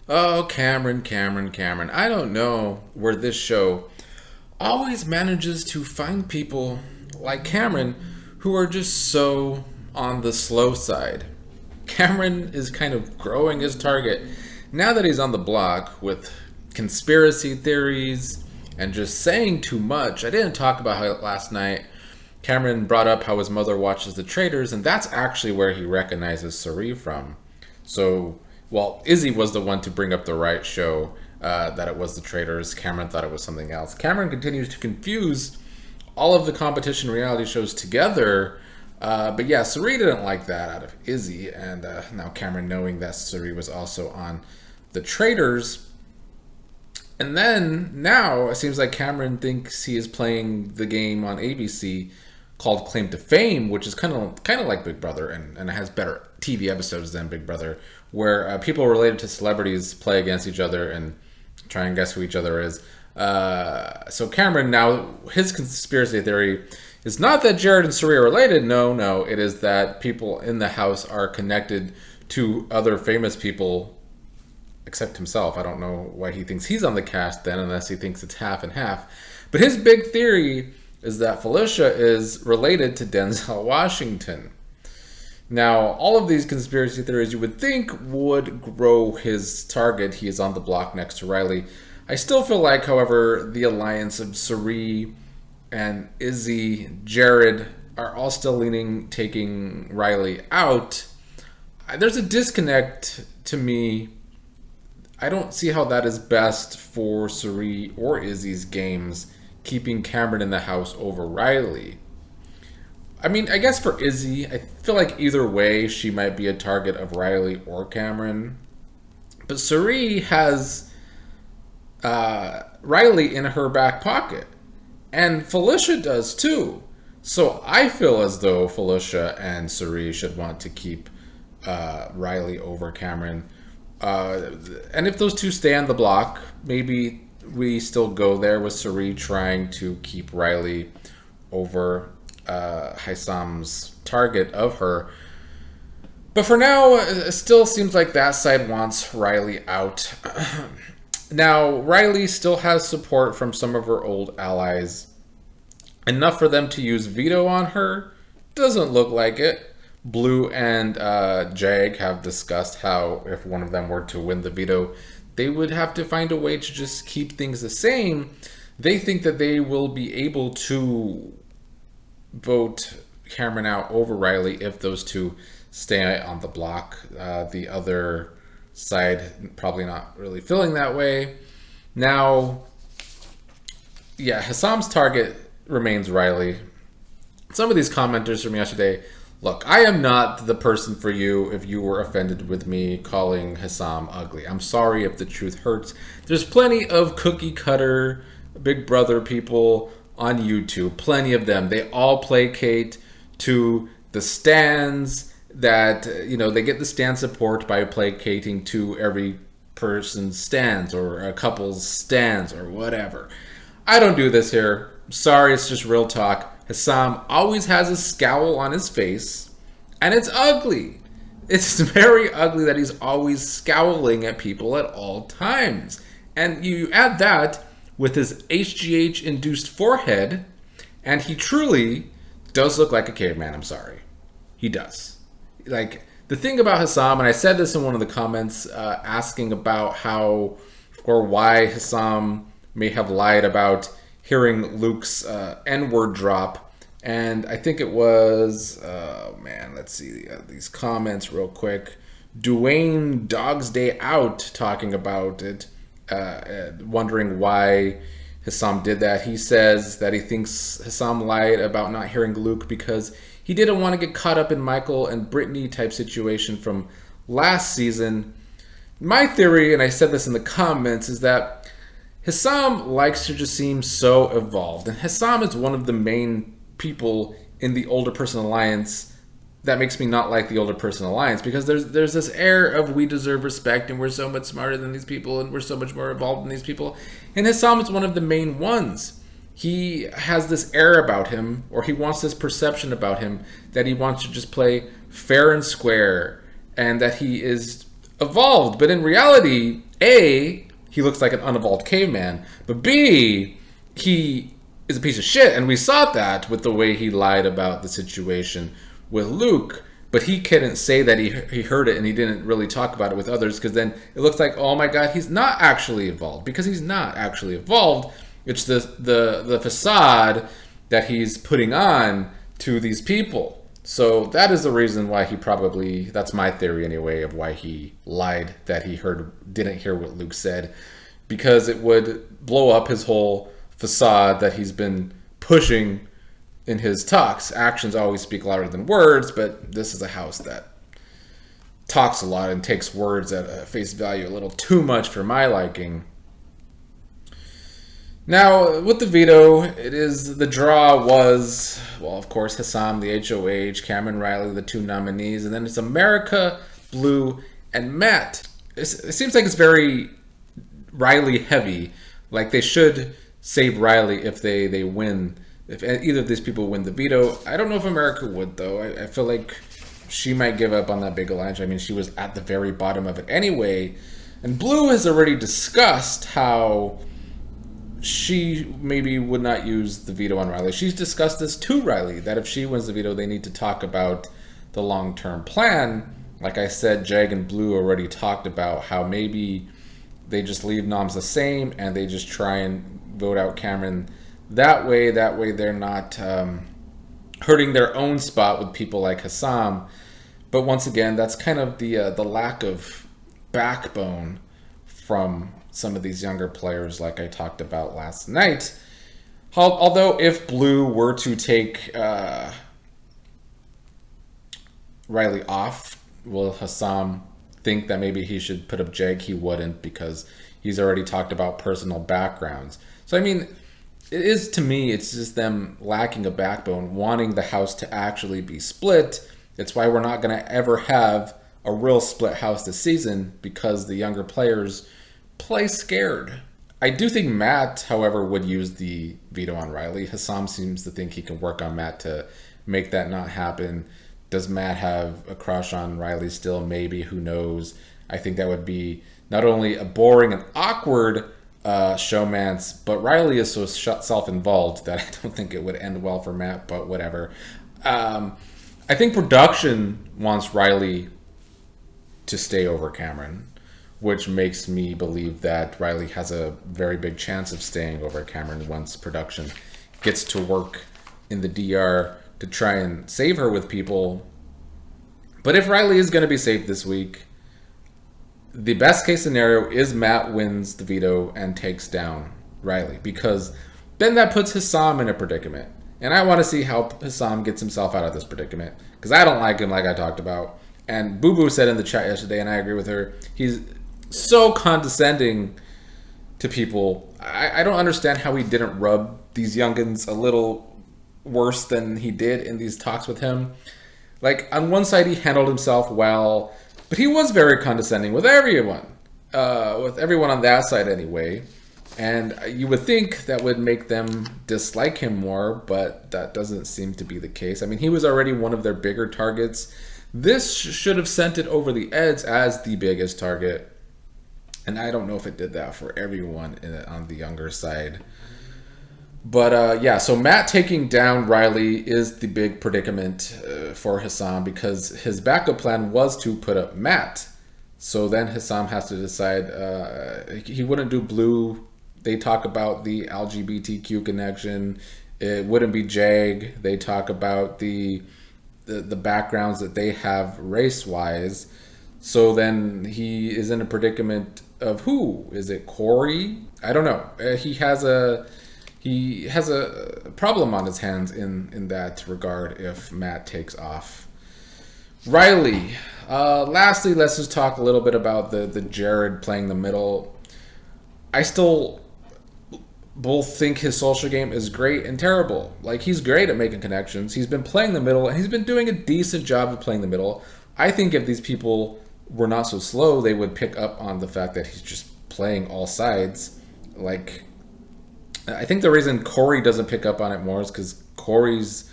Oh, Cameron. I don't know where this show always manages to find people like Cameron who are just so on the slow side. Cameron is kind of growing his target now that he's on the block with conspiracy theories and just saying too much. I didn't talk about how last night Cameron brought up how his mother watches The Traitors, and that's actually where he recognizes Suri from. So, well, Izzy was the one to bring up the right show, that it was The Traitors. Cameron thought it was something else. Cameron continues to confuse all of the competition reality shows together. But yeah, Suri didn't like that out of Izzy, and now Cameron knowing that Suri was also on The Traitors. And then now it seems like Cameron thinks he is playing the game on ABC called Claim to Fame, which is kind of like Big Brother, and it has better TV episodes than Big Brother, where people related to celebrities play against each other and try and guess who each other is. So Cameron now, his conspiracy theory is not that Jared and Suri are related. No, it is that people in the house are connected to other famous people, except himself. I don't know why he thinks he's on the cast then, unless he thinks it's half and half. But his big theory is that Felicia is related to Denzel Washington. Now, all of these conspiracy theories you would think would grow his target. He is on the block next to Riley. I still feel like, however, the alliance of Suri and Izzy, Jared are all still taking Riley out. There's a disconnect to me. I don't see how that is best for Suri or Izzy's games, keeping Cameron in the house over Riley. I mean, I guess for Izzy, I feel like either way she might be a target of Riley or Cameron. But Suri has Riley in her back pocket. And Felicia does too. So I feel as though Felicia and Suri should want to keep Riley over Cameron. And if those two stay on the block, maybe we still go there with Suri trying to keep Riley over Hisam's target of her. But for now, it still seems like that side wants Riley out. Now, Riley still has support from some of her old allies. Enough for them to use veto on her? Doesn't look like it. Blue and Jag have discussed how if one of them were to win the veto, they would have to find a way to just keep things the same. They think that they will be able to vote Cameron out over Riley if those two stay on the block. The other side probably not really feeling that way. Now, yeah, Hassam's target remains Riley. Some of these commenters from yesterday, look, I am not the person for you if you were offended with me calling Hassam ugly. I'm sorry if the truth hurts. There's plenty of cookie cutter Big Brother people on YouTube. Plenty of them. They all placate to the stands that, you know, they get the stand support by placating to every person's stands or a couple's stands or whatever. I don't do this here. Sorry, it's just real talk. Hassam always has a scowl on his face, and it's ugly. It's very ugly that he's always scowling at people at all times. And you add that with his HGH-induced forehead, and he truly does look like a caveman. I'm sorry. He does. Like, the thing about Hassam, and I said this in one of the comments, asking about how or why Hassam may have lied about hearing Luke's N-word drop. And I think it was, let's see these comments real quick. Dwayne Dog's Day Out talking about it, wondering why Hassam did that. He says that he thinks Hassam lied about not hearing Luke because he didn't want to get caught up in Michael and Brittany type situation from last season. My theory, and I said this in the comments, is that Hassam likes to just seem so evolved. And Hassam is one of the main people in the older person alliance that makes me not like the older person alliance, because there's this air of we deserve respect and we're so much smarter than these people and we're so much more evolved than these people. And Hassam is one of the main ones. He has this air about him, or he wants this perception about him that he wants to just play fair and square and that he is evolved. But in reality, A, he looks like an unevolved caveman, but B, he is a piece of shit, and we saw that with the way he lied about the situation with Luke. But he couldn't say that he heard it, and he didn't really talk about it with others, because then it looks like, oh my god, he's not actually evolved, because he's not actually evolved. It's the facade that he's putting on to these people. So that is the reason why he probably, that's my theory anyway, of why he lied that he didn't hear what Luke said, because it would blow up his whole facade that he's been pushing in his talks. Actions always speak louder than words, but this is a house that talks a lot and takes words at face value a little too much for my liking. Now, with the veto, the draw was, well, of course, Hassam, the HOH, Cameron Riley, the two nominees, and then it's America, Blue, and Matt. It seems like it's very Riley heavy. Like they should save Riley if they win. If either of these people win the veto. I don't know if America would, though. I feel like she might give up on that big alliance. I mean, she was at the very bottom of it anyway. And Blue has already discussed how she maybe would not use the veto on Riley. She's discussed this to Riley, that if she wins the veto, they need to talk about the long-term plan. Like I said, Jag and Blue already talked about how maybe they just leave noms the same and they just try and vote out Cameron that way they're not hurting their own spot with people like Hassam. But once again, that's kind of the lack of backbone from some of these younger players, like I talked about last night. Although if Blue were to take Riley off, will Hassam think that maybe he should put up Jag? He wouldn't, because he's already talked about personal backgrounds. So I mean, to me, it's just them lacking a backbone, wanting the house to actually be split. It's why we're not going to ever have a real split house this season, because the younger players play scared. I do think Matt, however, would use the veto on Riley. Hassam seems to think he can work on Matt to make that not happen. Does Matt have a crush on Riley still? Maybe, who knows? I think that would be not only a boring and awkward showmance, but Riley is so self-involved that I don't think it would end well for Matt, but whatever. I think production wants Riley to stay over Cameron, which makes me believe that Riley has a very big chance of staying over Cameron once production gets to work in the DR to try and save her with people. But if Riley is going to be saved this week, the best case scenario is Matt wins the veto and takes down Riley, because then that puts Hassam in a predicament. And I want to see how Hassam gets himself out of this predicament, because I don't like him, like I talked about. And Boo Boo said in the chat yesterday, and I agree with her, he's so condescending to people. I don't understand how he didn't rub these youngins a little worse than he did in these talks with him. Like, on one side, he handled himself well, but he was very condescending with everyone on that side anyway. And you would think that would make them dislike him more, but that doesn't seem to be the case. I mean, he was already one of their bigger targets. This should have sent it over the edge as the biggest target. And I don't know if it did that for everyone on the younger side. But yeah, so Matt taking down Riley is the big predicament for Hassam, because his backup plan was to put up Matt. So then Hassam has to decide he wouldn't do Blue. They talk about the LGBTQ connection. It wouldn't be Jag. They talk about the backgrounds that they have race-wise. So then he is in a predicament of who? Is it Corey? I don't know. He has a problem on his hands in that regard if Matt takes off Riley. Lastly, let's just talk a little bit about the Jared playing the middle. I still both think his social game is great and terrible. Like, he's great at making connections. He's been playing the middle, and he's been doing a decent job of playing the middle. I think if these people were not so slow, they would pick up on the fact that he's just playing all sides. Like, I think the reason Corey doesn't pick up on it more is because Corey's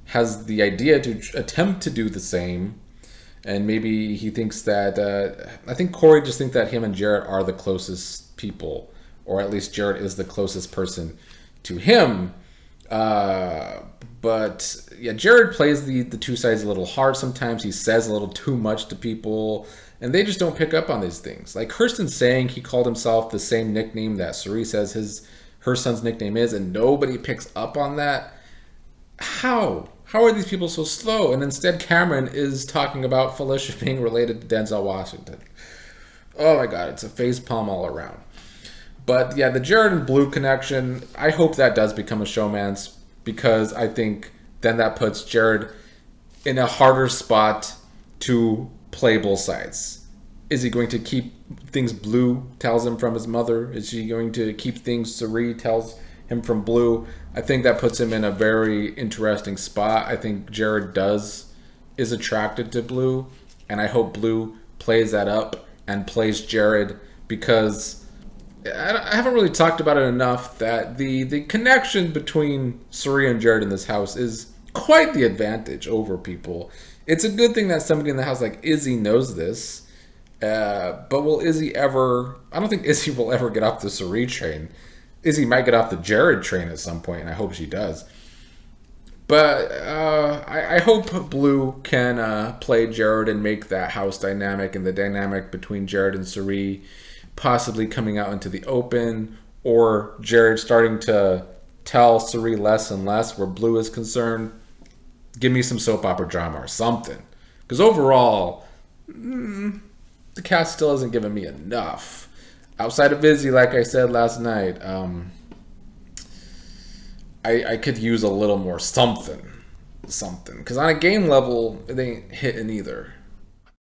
has the idea to attempt to do the same. and maybe he thinks that I think Corey just thinks that him and Jared are the closest people, or at least Jared is the closest person to him. But yeah, Jared plays the two sides a little hard sometimes. He says a little too much to people, and they just don't pick up on these things. Like Kirsten saying he called himself the same nickname that Cerie says her son's nickname is, and nobody picks up on that. How? How are these people so slow? And instead, Cameron is talking about Felicia being related to Denzel Washington. Oh my God, it's a facepalm all around. But yeah, the Jared and Blue connection, I hope that does become a showman's, because I think then that puts Jared in a harder spot to play both sides. Is he going to keep things Blue tells him from his mother? Is he going to keep things Cerie tells him from Blue? I think that puts him in a very interesting spot. I think Jared is attracted to Blue, and I hope Blue plays that up and plays Jared, because I haven't really talked about it enough that the connection between Cerie and Jared in this house is quite the advantage over people. It's a good thing that somebody in the house like Izzy knows this. But will Izzy ever... I don't think Izzy will ever get off the Cerie train. Izzy might get off the Jared train at some point, and I hope she does. But I hope Blue can play Jared and make that house dynamic, and the dynamic between Jared and Cerie possibly coming out into the open, or Jared starting to tell Cerie less and less where Blue is concerned. Give me some soap opera drama or something. Because overall, the cast still hasn't given me enough. Outside of Izzy, like I said last night, I could use a little more something. Because on a game level, it ain't hitting either.